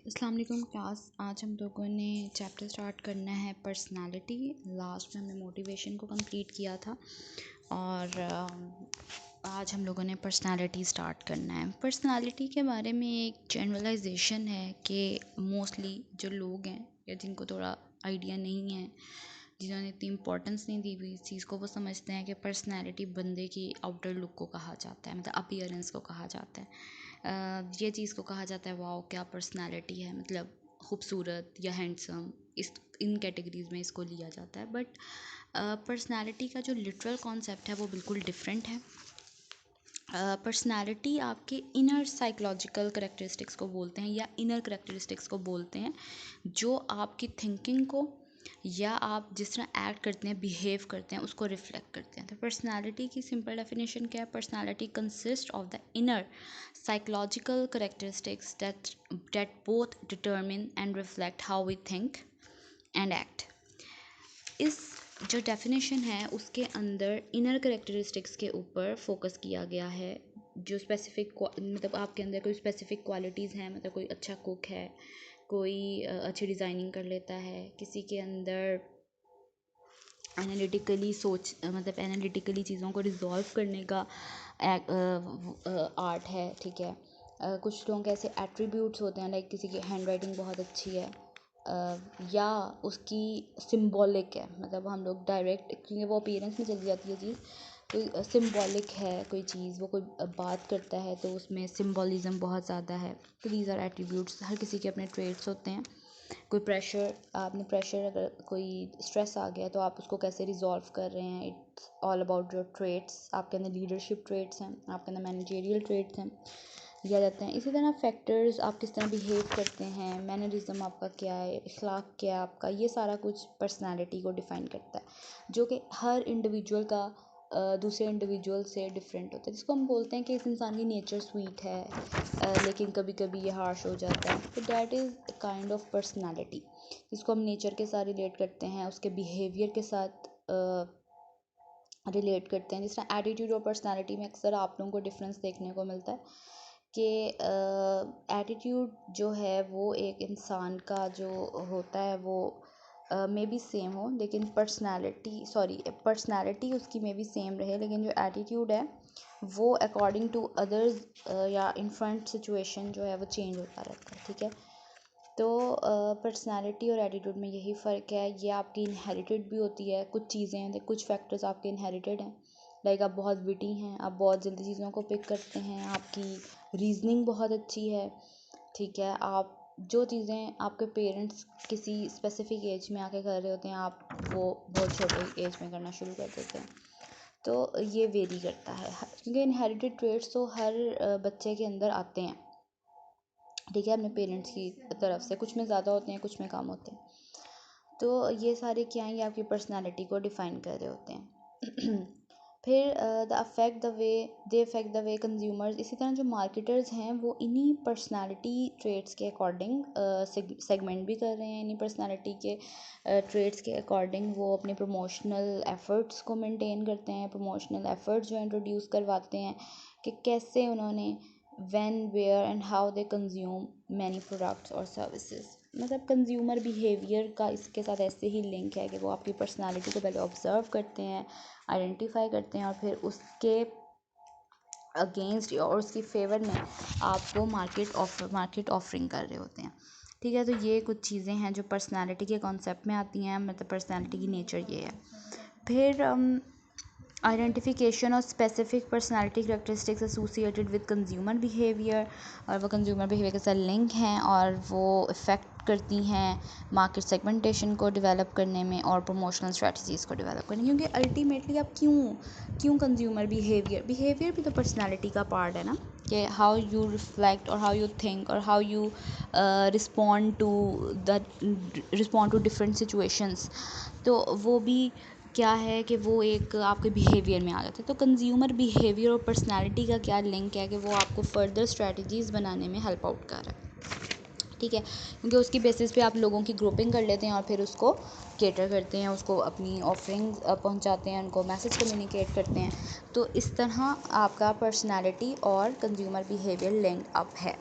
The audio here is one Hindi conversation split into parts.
अस्सलाम वालेकुम क्लास। आज हम लोगों ने चैप्टर स्टार्ट करना है पर्सनालिटी। लास्ट में हमने मोटिवेशन को कंप्लीट किया था और आज हम लोगों ने पर्सनालिटी स्टार्ट करना है। पर्सनालिटी के बारे में एक जनरलाइजेशन है कि मोस्टली जो लोग हैं या जिनको थोड़ा आइडिया नहीं है, जिन्होंने इतनी इम्पोर्टेंस नहीं दी हुई इस चीज़ को, वो समझते हैं कि पर्सनालिटी बंदे की आउटर लुक को कहा जाता है, मतलब अपीयरेंस को कहा जाता है। ये चीज़ को कहा जाता है वाओ क्या पर्सनालिटी है, मतलब खूबसूरत या हैंडसम, इस इन कैटेगरीज़ में इसको लिया जाता है। बट पर्सनालिटी का जो लिटरल कॉन्सेप्ट है वो बिल्कुल डिफरेंट है। पर्सनालिटी आपके इनर साइकोलॉजिकल करेक्टरिस्टिक्स को बोलते हैं या इनर करेक्टरिस्टिक्स को बोलते हैं, जो आपकी थिंकिंग को या आप जिस तरह एक्ट करते हैं, बिहेव करते हैं, उसको रिफ्लेक्ट करते हैं। तो पर्सनालिटी की सिंपल डेफिनेशन क्या है? Personality consist of the inner psychological characteristics that both determine and reflect how we think and act. इस जो डेफिनेशन है उसके अंदर इनर करेक्टरिस्टिक्स के ऊपर फोकस किया गया है, जो स्पेसिफिक मतलब आपके अंदर कोई स्पेसिफिक क्वालिटीज़ हैं, मतलब कोई अच्छा कुक है, कोई अच्छी डिज़ाइनिंग कर लेता है, किसी के अंदर एनालिटिकली मतलब एनालिटिकली चीज़ों को रिजॉल्व करने का आर्ट है, ठीक है। कुछ लोगों के ऐसे एट्रीब्यूट्स होते हैं, लाइक किसी की हैंड राइटिंग बहुत अच्छी है, या उसकी सिंबॉलिक है, मतलब हम लोग डायरेक्ट, क्योंकि वो अपीयरेंस में चली जाती है चीज़, कोई सिंबॉलिक है कोई चीज़, वो कोई बात करता है तो उसमें सिंबॉलिज़म बहुत ज़्यादा है। तो दीज आर एट्रीब्यूट्स, हर किसी के अपने ट्रेड्स होते हैं। कोई प्रेशर, आपने प्रेशर, अगर कोई स्ट्रेस आ गया तो आप उसको कैसे रिजॉल्व कर रहे हैं, it's all about your traits. आपके अंदर लीडरशिप ट्रेड्स हैं, आपके अंदर मैनेजेरियल ट्रेड्स हैं, दिया जाते हैं। इसी तरह फैक्टर्स, आप किस तरह बिहेव करते हैं, मैनरिज्म आपका क्या है, इखलाक क्या है आपका, ये सारा कुछ पर्सनालिटी को डिफ़ाइन करता है, जो कि हर इंडिविजुअल का दूसरे इंडिविजुअल से डिफरेंट होता है। जिसको हम बोलते हैं कि इस इंसान की नेचर स्वीट है, लेकिन कभी कभी ये हार्श हो जाता है, तो that is kind of personality, जिसको हम नेचर के साथ रिलेट करते हैं, उसके बिहेवियर के साथ रिलेट करते हैं। जिस तरह एटीट्यूड और पर्सनालिटी में अक्सर आप लोगों को डिफरेंस देखने को मिलता है कि एटीट्यूड जो है वो एक इंसान का जो होता है वो मे बी सेम हो, लेकिन पर्सनालिटी उसकी मे बी सेम रहे, लेकिन जो एटीट्यूड है वो अकॉर्डिंग टू अदर्स या इन फ्रंट सिचुएशन जो है वो चेंज होता रहता है, ठीक है। तो पर्सनालिटी और एटीट्यूड में यही फ़र्क है। ये आपकी इनहेरिटेड भी होती है, कुछ चीज़ें, कुछ फैक्टर्स आपके इनहेरिटेड हैं, लाइक आप बहुत विटी हैं, आप बहुत जल्दी चीज़ों को पिक करते हैं, आपकी रीजनिंग बहुत अच्छी है, ठीक है। आप जो चीज़ें आपके पेरेंट्स किसी स्पेसिफिक एज में आके कर रहे होते हैं, आप वो बहुत छोटे एज में करना शुरू कर देते हैं। तो ये वेरी करता है, क्योंकि इनहेरिटेड ट्रेट्स तो हर बच्चे के अंदर आते हैं, ठीक है, अपने पेरेंट्स की तरफ से। कुछ में ज़्यादा होते हैं, कुछ में कम होते हैं। तो ये सारे क्या हैं, ये आपकी पर्सनालिटी को डिफ़ाइन कर रहे होते हैं। फिर they affect the way consumers. इसी तरह जो मार्केटर्स हैं वो इन्हीं पर्सनालिटी ट्रेट्स के अकॉर्डिंग सेगमेंट भी कर रहे हैं। इन्हीं पर्सनालिटी के ट्रेट्स के अकॉर्डिंग वो अपने प्रमोशनल एफ़र्ट्स को मेंटेन करते हैं, प्रमोशनल एफ़र्ट्स जो इंट्रोड्यूस करवाते हैं कि कैसे उन्होंने when, where and how they consume many products और services। मतलब कंज्यूमर बिहेवियर का इसके साथ ऐसे ही लिंक है कि वो आपकी पर्सनालिटी को पहले ऑब्ज़र्व करते हैं, आइडेंटिफाई करते हैं, और फिर उसके अगेंस्ट और उसकी फेवर में आपको मार्केट ऑफरिंग कर रहे होते हैं, ठीक है। तो ये कुछ चीज़ें हैं जो पर्सनालिटी के कॉन्सेप्ट में आती हैं, मतलब पर्सनालिटी की नेचर ये है। फिर identification of specific personality characteristics associated with consumer behaviour, और वो कंज्यूमर बिहेवियर के साथ लिंक हैं और वो इफ़ेक्ट करती हैं मार्केट सेगमेंटेशन को डेवलप करने में और प्रमोशनल स्ट्रेटजीज़ को डेवलप करने में। क्योंकि अल्टीमेटली आप क्यों कंज्यूमर बिहेवियर भी तो पर्सनालिटी का पार्ट है ना, कि हाउ यू रिफ्लेक्ट और हाउ यू थिंक और how you respond to different situations. तो वो भी क्या है कि वो एक आपके बिहेवियर में आ जाता है। तो कंज्यूमर बिहेवियर और पर्सनालिटी का क्या लिंक है कि वो आपको फर्दर स्ट्रेटजीज़ बनाने में हेल्प आउट कर रहा है, ठीक है। क्योंकि उसकी बेसिस पे आप लोगों की ग्रुपिंग कर लेते हैं और फिर उसको केटर करते हैं, उसको अपनी ऑफरिंग पहुंचाते हैं, उनको मैसेज कम्युनिकेट करते हैं। तो इस तरह आपका पर्सनालिटी और कंज्यूमर बिहेवियर लिंक अप है।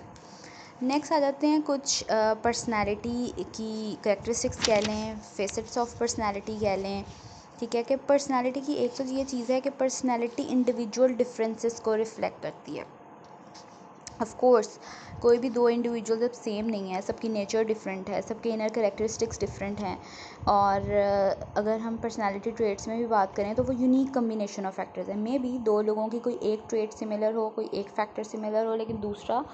नेक्स्ट आ जाते हैं कुछ पर्सनैलिटी की करेक्टरिस्टिक्स कह लें, फेसेट्स ऑफ पर्सनैलिटी कह लें, ठीक है। कि पर्सनैलिटी की एक तो ये चीज़ है कि पर्सनैलिटी इंडिविजुअल डिफरेंसेस को रिफ्लेक्ट करती है। ऑफ कोर्स कोई भी दो इंडिविजुअल जब सेम नहीं है, सबकी नेचर डिफरेंट है, सबके इनर करेक्टरिस्टिक्स डिफरेंट हैं। और अगर हम पर्सनालिटी ट्रेट्स में भी बात करें तो वो यूनिक कम्बिनेशन ऑफ फैक्टर्स हैं। मे बी दो लोगों की कोई एक ट्रेट सिमिलर हो, कोई एक फैक्टर सिमिलर हो, लेकिन दूसरा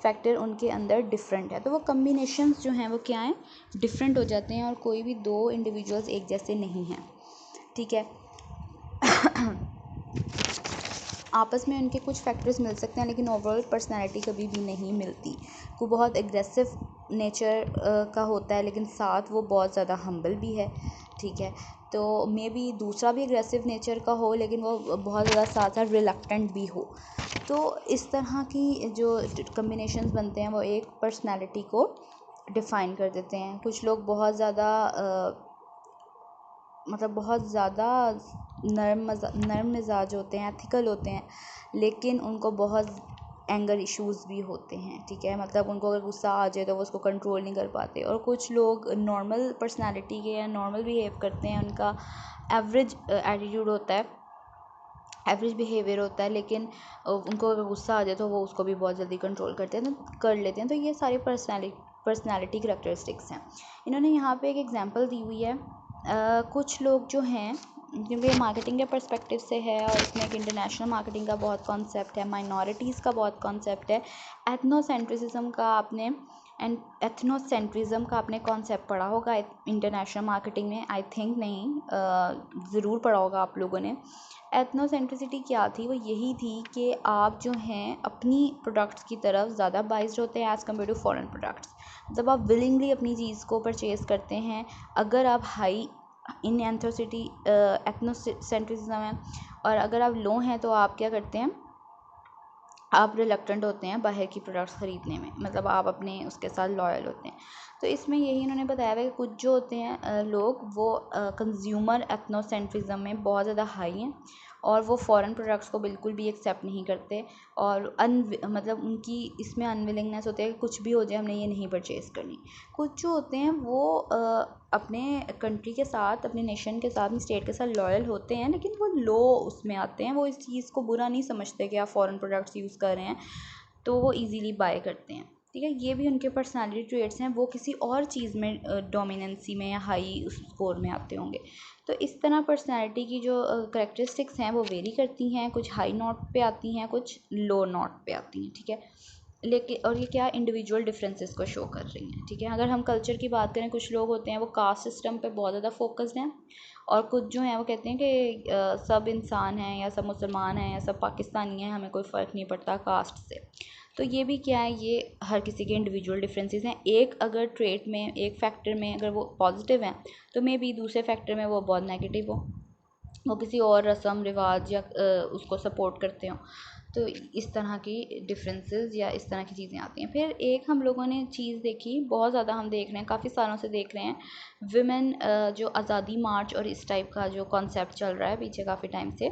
फैक्टर उनके अंदर डिफरेंट है, तो वो कम्बिनेशंस जो हैं वो क्या हैं, डिफरेंट हो जाते हैं। और कोई भी दो इंडिविजुअल्स एक जैसे नहीं हैं, ठीक है। आपस में उनके कुछ फैक्टर्स मिल सकते हैं, लेकिन ओवरऑल पर्सनैलिटी कभी भी नहीं मिलती। कोई बहुत एग्रेसिव नेचर का होता है, लेकिन साथ वो बहुत ज़्यादा हम्बल भी है, ठीक है। तो मे बी दूसरा भी एग्रेसिव नेचर का हो, लेकिन वो बहुत ज़्यादा साथ साथ रिलक्टेंट भी हो। तो इस तरह की जो कम्बिनेशंस बनते हैं वो एक पर्सनैलिटी को डिफ़ाइन कर देते हैं। कुछ लोग बहुत ज़्यादा मतलब बहुत ज़्यादा नर्म मिजाज होते हैं, एथिकल होते हैं, लेकिन उनको बहुत एंगर इश्यूज़ भी होते हैं, ठीक है। मतलब उनको अगर गुस्सा आ जाए तो वो उसको कंट्रोल नहीं कर पाते। और कुछ लोग नॉर्मल पर्सनालिटी के हैं, नॉर्मल बिहेव करते हैं, उनका एवरेज एटीट्यूड होता है, एवरेज बिहेवियर होता है, लेकिन उनको अगर गुस्सा आ जाए तो वो उसको भी बहुत जल्दी कंट्रोल कर लेते हैं। तो ये सारी पर्सनैलिटी करैक्टरिस्टिक्स हैं। इन्होंने यहाँ पे एक एग्जांपल दी हुई है। कुछ लोग जो हैं, क्योंकि मार्केटिंग के पर्सपेक्टिव से है और इसमें एक इंटरनेशनल मार्केटिंग का बहुत कॉन्सेप्ट है, माइनॉरिटीज़ का बहुत कॉन्सेप्ट है, एथनोसेंट्रिज्म का आपने कॉन्सेप्ट पढ़ा होगा इंटरनेशनल मार्केटिंग में, आई थिंक नहीं, ज़रूर पढ़ा होगा आप लोगों ने। एथनोसेंट्रिसिटी क्या थी, वो यही थी कि आप जो हैं अपनी प्रोडक्ट्स की तरफ ज़्यादा बाइज्ड होते हैं as compare to foreign products. मतलब आप विलिंगली अपनी चीज़ को परचेज़ करते हैं अगर आप हाई इन एथनोसेंट्रिज्म हैं, और अगर आप लो हैं तो आप क्या करते हैं, आप रिलक्टेंट होते हैं बाहर की प्रोडक्ट्स ख़रीदने में, मतलब आप अपने उसके साथ लॉयल होते हैं। तो इसमें यही इन्होंने बताया है कि कुछ जो होते हैं लोग, वो कंज्यूमर एथनोसेंट्रिज्म में बहुत ज़्यादा हाई हैं, और वो फॉरेन प्रोडक्ट्स को बिल्कुल भी एक्सेप्ट नहीं करते, और मतलब उनकी इसमें अनविलिंगनेस होती है कि कुछ भी हो जाए हमने ये नहीं परचेज़ करनी। कुछ जो होते हैं वो अपने कंट्री के साथ, अपने नेशन के साथ, अपनी स्टेट के साथ लॉयल होते हैं, लेकिन वो लो उसमें आते हैं, वो इस चीज़ को बुरा नहीं समझते कि आप फॉरेन प्रोडक्ट्स यूज़ कर रहे हैं, तो वो इजीली बाय करते हैं, ठीक है। ये भी उनके पर्सनालिटी ट्रेट्स हैं, वो किसी और चीज़ में डोमिनेंसी में या हाई स्कोर में आते होंगे। तो इस तरह पर्सनालिटी की जो करेक्टरिस्टिक्स हैं वो वेरी करती हैं, कुछ हाई नोट पे आती हैं, कुछ लो नोट पे आती हैं, ठीक है। लेकिन और ये क्या इंडिविजुअल डिफरेंसेस को शो कर रही हैं, ठीक है। अगर हम कल्चर की बात करें, कुछ लोग होते हैं वो कास्ट सिस्टम पे बहुत ज़्यादा फोकस्ड हैं, और कुछ जो हैं वो कहते हैं कि सब इंसान हैं, या सब मुसलमान हैं, या सब पाकिस्तानी हैं, हमें कोई फ़र्क नहीं पड़ता कास्ट से। तो ये भी क्या है, ये हर किसी के इंडिविजुअल डिफरेंसेस हैं। एक अगर ट्रेट में, एक फैक्टर में अगर वो पॉजिटिव हैं, तो मे बी दूसरे फैक्टर में वो बहुत नेगेटिव हो, वो किसी और रस्म रिवाज या उसको सपोर्ट करते हों। तो इस तरह की डिफरेंसेस या इस तरह की चीज़ें आती हैं। फिर एक हम लोगों ने चीज़ देखी, बहुत ज़्यादा हम देख रहे हैं, काफ़ी सालों से देख रहे हैं, विमेन जो आज़ादी मार्च और इस टाइप का जो कॉन्सेप्ट चल रहा है पीछे काफ़ी टाइम से,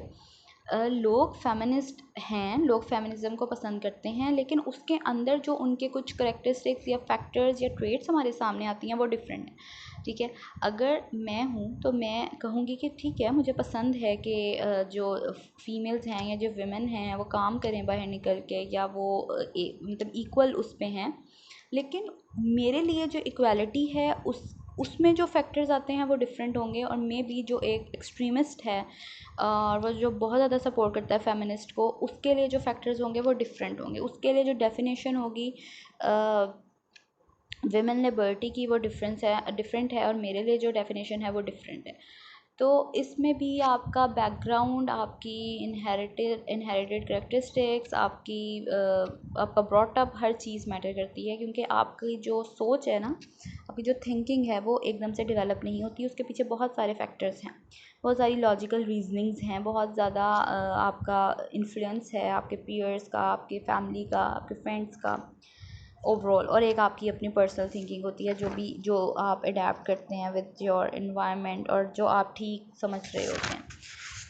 लोग फेमिनिस्ट हैं, लोग फेमिनिज़्म को पसंद करते हैं, लेकिन उसके अंदर जो उनके कुछ करेक्टरिस्टिक्स या फैक्टर्स या ट्रेट्स हमारे सामने आती हैं वो डिफरेंट हैं, ठीक है। अगर मैं हूँ तो मैं कहूँगी कि ठीक है, मुझे पसंद है कि जो फीमेल्स हैं या जो विमेन हैं वो काम करें बाहर निकल के, या वो मतलब इक्वल उस पे हैं, लेकिन मेरे लिए जो इक्वालिटी है उसमें जो फैक्टर्स आते हैं वो डिफरेंट होंगे। और मे बी जो एक एक्सट्रीमिस्ट है और वो जो बहुत ज़्यादा सपोर्ट करता है फेमिनिस्ट को, उसके लिए जो फैक्टर्स होंगे वो डिफरेंट होंगे, उसके लिए जो डेफिनेशन होगी विमेन लिबर्टी की वो डिफरेंट है, और मेरे लिए जो डेफिनेशन है वो डिफरेंट है। तो इसमें भी आपका बैकग्राउंड, आपकी इनहेरिटेड करेक्टरिस्टिक्स, आपका ब्रॉटअप, हर चीज़ मैटर करती है, क्योंकि आपकी जो सोच है ना, आपकी जो थिंकिंग है वो एकदम से डेवलप नहीं होती, उसके पीछे बहुत सारे फैक्टर्स हैं, बहुत सारी लॉजिकल रीजनिंग्स हैं, बहुत ज़्यादा आपका इन्फ्लुएंस है आपके पीयर्स का, आपके फैमिली का, आपके फ्रेंड्स का, ओवरऑल। और एक आपकी अपनी पर्सनल थिंकिंग होती है, जो आप अडेप्ट करते हैं विद योर एनवायरनमेंट, और जो आप ठीक समझ रहे होते हैं।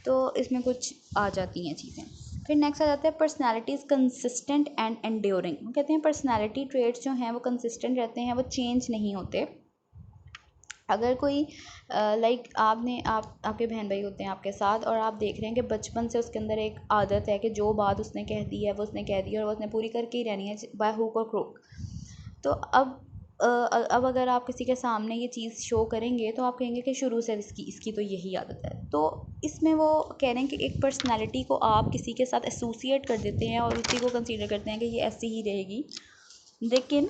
तो इसमें कुछ आ जाती हैं चीज़ें। फिर नेक्स्ट आ जाता है पर्सनैलिटीज़ कंसिस्टेंट एंड एंड्योरिंग। कहते हैं पर्सनैलिटी ट्रेट्स जो हैं वो कंसिस्टेंट रहते हैं, वो चेंज नहीं होते। अगर कोई लाइक आपके बहन भाई होते हैं आपके साथ, और आप देख रहे हैं कि बचपन से उसके अंदर एक आदत है कि जो बात उसने कह दी है वो उसने कह दी है और वो उसने पूरी करके ही रहनी है बाय हुक और क्रोक। तो अब अगर आप किसी के सामने ये चीज़ शो करेंगे तो आप कहेंगे कि शुरू से इसकी तो यही आदत है। तो इसमें वो कह रहे हैं कि एक पर्सनैलिटी को आप किसी के साथ एसोसिएट कर देते हैं और उसी को कंसीडर करते हैं कि ये ऐसी ही रहेगी। लेकिन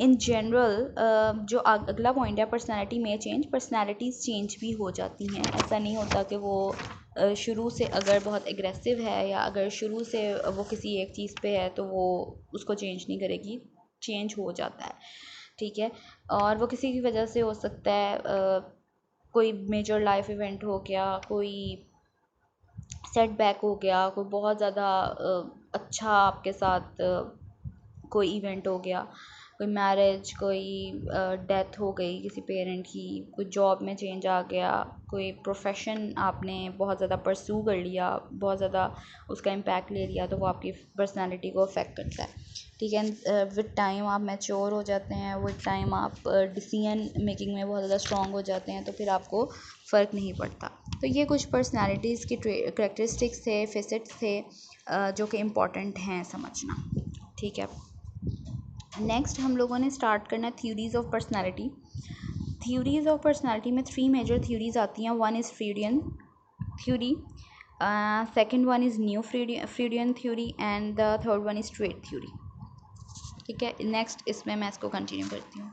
इन जनरल जो अगला पॉइंट है, पर्सनैलिटी में चेंज, पर्सनैलिटीज़ चेंज भी हो जाती हैं। ऐसा नहीं होता कि वो शुरू से अगर बहुत एग्रेसिव है या अगर शुरू से वो किसी एक चीज़ पे है तो वो उसको चेंज नहीं करेगी, चेंज हो जाता है, ठीक है। और वो किसी की वजह से हो सकता है, कोई मेजर लाइफ इवेंट हो गया, कोई सेटबैक हो गया, कोई बहुत ज़्यादा अच्छा आपके साथ कोई इवेंट हो गया, कोई मैरिज, कोई डेथ हो गई किसी पेरेंट की, कोई जॉब में चेंज आ गया, कोई प्रोफेशन आपने बहुत ज़्यादा परस्यू कर लिया, बहुत ज़्यादा उसका इम्पैक्ट ले लिया, तो वो आपकी पर्सनालिटी को अफेक्ट करता है, ठीक है। विद टाइम आप मैच्योर हो जाते हैं, विद टाइम आप डिसीजन मेकिंग में बहुत ज़्यादा स्ट्रॉन्ग हो जाते हैं, तो फिर आपको फ़र्क नहीं पड़ता। तो ये कुछ पर्सनालिटीज़ की करेक्टरिस्टिक्स थे, फेसेट्स थे जो कि इम्पॉर्टेंट हैं समझना, ठीक है। नेक्स्ट हम लोगों ने स्टार्ट करना theories of personality. Theories of personality में 3 मेजर थ्योरीज़ आती हैं। One is Freudian theory, second one is new Freudian theory and the third one is trait theory, ठीक है। नेक्स्ट इसमें मैं इसको कंटिन्यू करती हूँ।